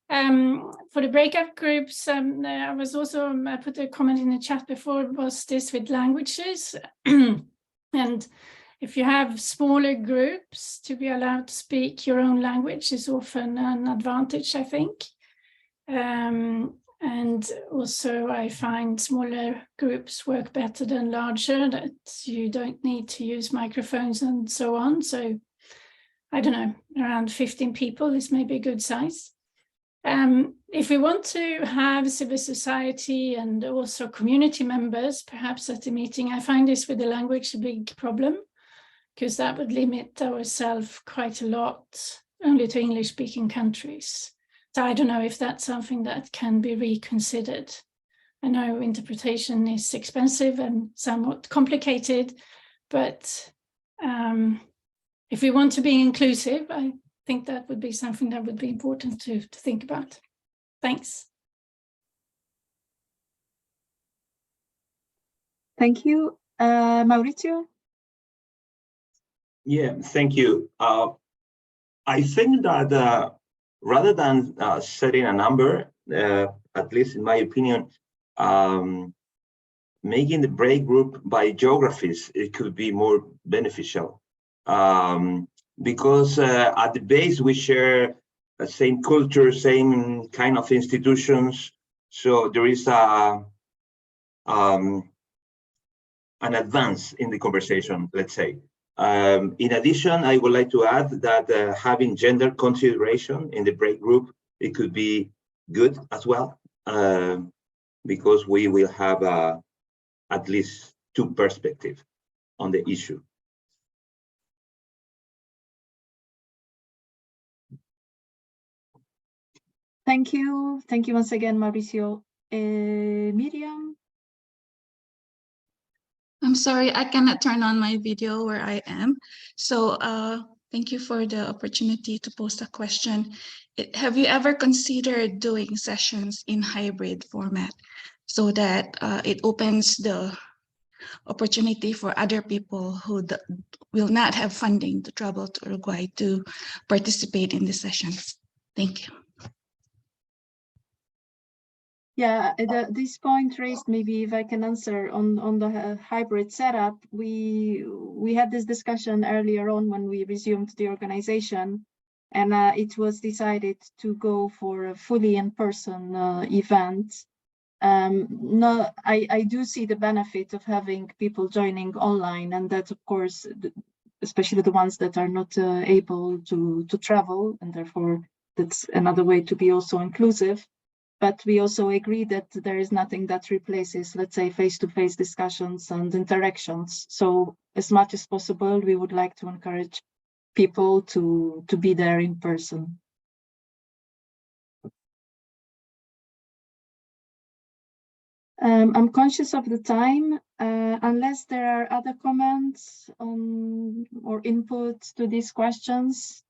For the breakout groups, I was also, I put a comment in the chat before, was this with languages. And if you have smaller groups, to be allowed to speak your own language is often an advantage, I think. And also I find smaller groups work better than larger, that you don't need to use microphones and so on. So I don't know, around 15 people is maybe a good size. If we want to have civil society and also community members, perhaps at the meeting, I find this with the language a big problem, because that would limit ourselves quite a lot only to English-speaking countries. So I don't know if that's something that can be reconsidered. I know interpretation is expensive and somewhat complicated, but if we want to be inclusive, I think that would be something that would be important to think about. Thanks. Thank you. Maurizio? Yeah, thank you. I think that rather than setting a number, at least in my opinion, making the break group by geographies, it could be more beneficial. Because at the base we share the same culture, same kind of institutions, so there is an advance in the conversation, let's say. In addition, I would like to add that having gender consideration in the break group, it could be good as well, because we will have at least two perspectives on the issue. Thank you. Thank you once again, Mauricio. Miriam? I'm sorry, I cannot turn on my video where I am. So thank you for the opportunity to post a question. Have you ever considered doing sessions in hybrid format so that it opens the opportunity for other people who will not have funding to travel to Uruguay to participate in the sessions? Thank you. Yeah, this point raised, maybe if I can answer on the hybrid setup, we had this discussion earlier on when we resumed the organization, and it was decided to go for a fully in-person event. No, I do see the benefit of having people joining online, and that, of course, especially the ones that are not able to travel, and therefore that's another way to be also inclusive. But we also agree that there is nothing that replaces, let's say, face-to-face discussions and interactions. So as much as possible, we would like to encourage people to be there in person. I'm conscious of the time, unless there are other comments or input to these questions.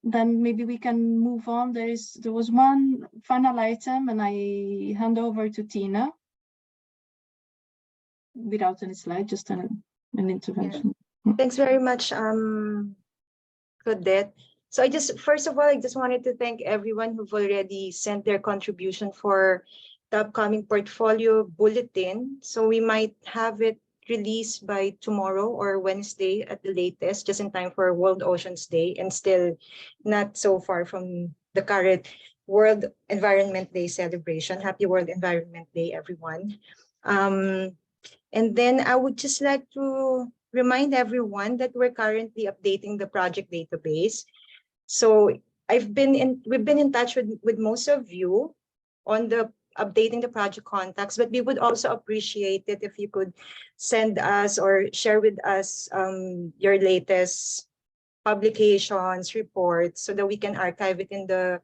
Then maybe we can move on. There was one final item, and I hand over to Tina without any slide, just an intervention. Yeah. Thanks very much, Claudette. So first of all, I just wanted to thank everyone who've already sent their contribution for the upcoming portfolio bulletin. So we might have it released by tomorrow or Wednesday at the latest, just in time for World Oceans Day, and still not so far from the current World Environment Day celebration. Happy World Environment Day, everyone. And then I would just like to remind everyone that we're currently updating the project database. So we've been in touch with most of you on the updating the project contacts, but we would also appreciate it if you could send us or share with us your latest publications, reports, so that we can archive it in the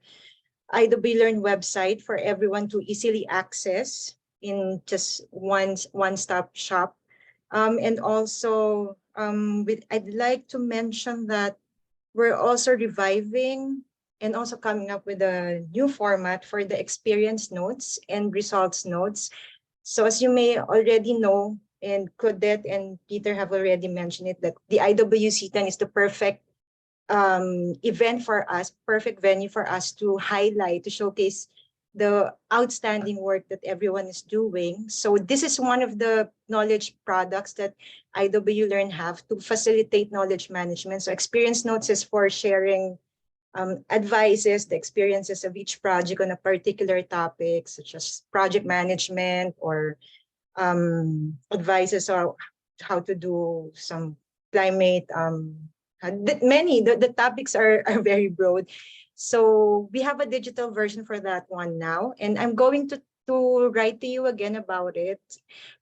IWC Learn website for everyone to easily access in just one-stop shop. And also, I'd like to mention that we're also reviving and also coming up with a new format for the experience notes and results notes. So as you may already know, and Claudette and Peter have already mentioned it, that the IWC10 is the perfect event for us, perfect venue for us to highlight, to showcase the outstanding work that everyone is doing. So this is one of the knowledge products that IWC Learn have to facilitate knowledge management. So experience notes is for sharing advises the experiences of each project on a particular topic, such as project management, or advices on how to do some climate. The topics are very broad. So we have a digital version for that one now, and I'm going to write to you again about it.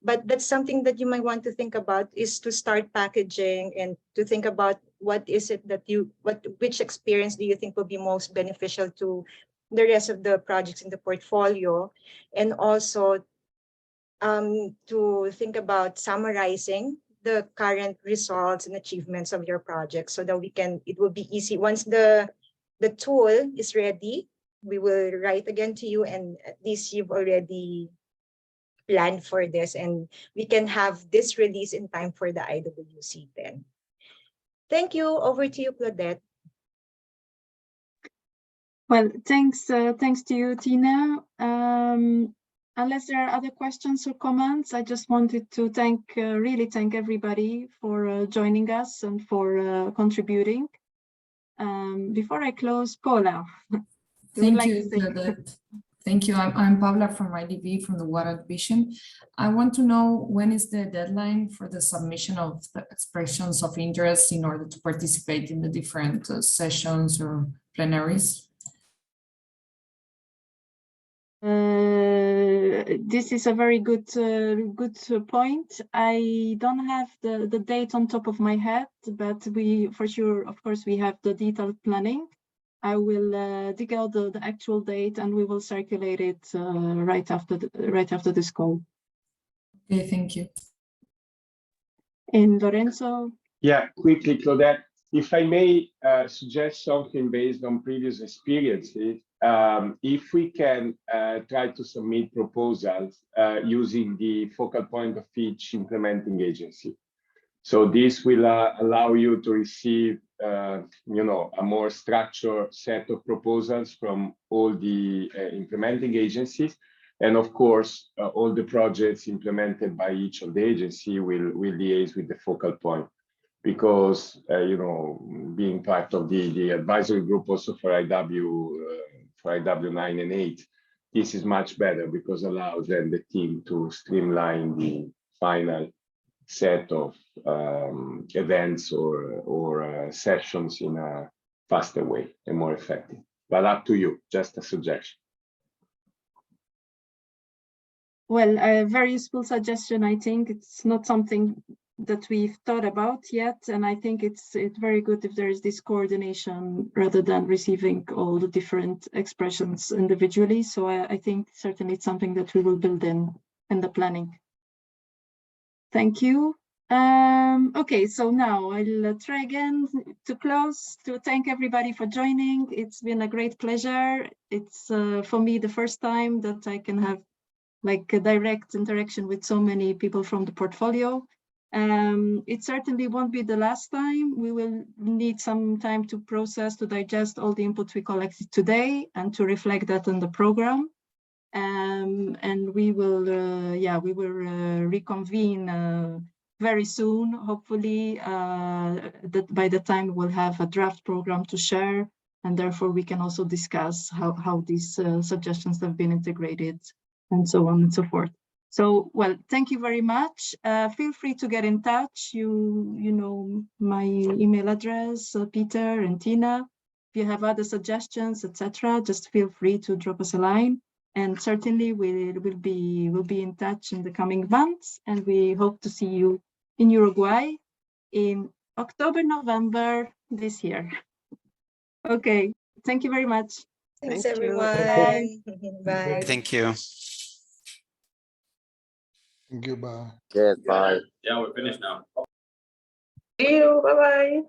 But that's something that you might want to think about, is to start packaging and to think about what is it that which experience do you think will be most beneficial to the rest of the projects in the portfolio, and also to think about summarizing the current results and achievements of your project, so that it will be easy. Once the tool is ready, we will write again to you, and at least you've already planned for this, and we can have this release in time for the IWC10. Thank you. Over to you, Claudette. Well, thanks to you, Tina. Unless there are other questions or comments, I just wanted to really thank everybody for joining us and for contributing. Before I close, Paula. Thank you, Claudette. Thank you. I'm Paula from IDV, from the Water Division. I want to know, when is the deadline for the submission of the expressions of interest in order to participate in the different sessions or plenaries? This is a very good point. I don't have the date on top of my head, but we, for sure, of course, we have the detailed planning. I will dig out the actual date, and we will circulate it right after this call. Okay, thank you. And Lorenzo? Yeah, quickly, Claudette, if I may suggest something based on previous experiences, if we can try to submit proposals using the focal point of each implementing agency. So this will allow you to receive, a more structured set of proposals from all the implementing agencies. And of course, all the projects implemented by each of the agency will liaise with the focal point. Because, being part of the advisory group also for IW9 and 8, this is much better because it allows then the team to streamline the final set of events or sessions in a faster way and more effective. But up to you, just a suggestion. Well, a very useful suggestion. I think it's not something that we've thought about yet, and I think it's very good if there is this coordination rather than receiving all the different expressions individually. So I think certainly it's something that we will build in the planning. Thank you. Okay, so now I'll try again to close, to thank everybody for joining. It's been a great pleasure. It's for me the first time that I can have like a direct interaction with so many people from the portfolio. It certainly won't be the last time. We will need some time to process, to digest all the input we collected today and to reflect that in the program. And we will reconvene very soon, hopefully, that by the time we'll have a draft program to share, and therefore we can also discuss how these suggestions have been integrated and so on and so forth. So, well, thank you very much. Feel free to get in touch. You know my email address, Peter and Tina. If you have other suggestions, etc., just feel free to drop us a line. And certainly we'll be in touch in the coming months. And we hope to see you in Uruguay in October, November this year. Okay, thank you very much. Thanks, everyone. Bye. Bye. Thank you. Goodbye. Goodbye. Yeah, we're finished now. See you. Bye-bye.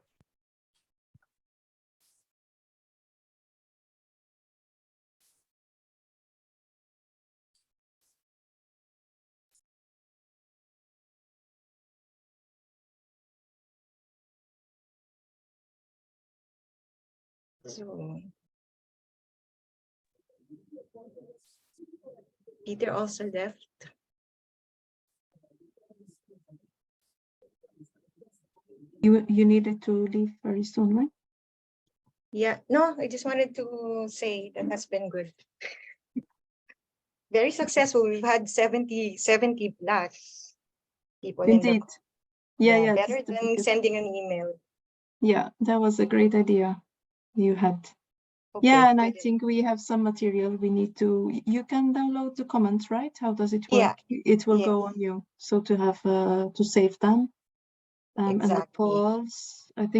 So Peter also left. You needed to leave very soon, right? Yeah, no, I just wanted to say that has been good. Very successful. We've had 70 plus people in the Indeed. call. Yeah, better just to than make it- sending an email. Yeah, that was a great idea you had. Okay, Yeah, and I good. think we have some material we need to, you can download the comments, right? How does it work? Yeah. It will go Yes. on you. So to have, to save them. And the Exactly. polls, I think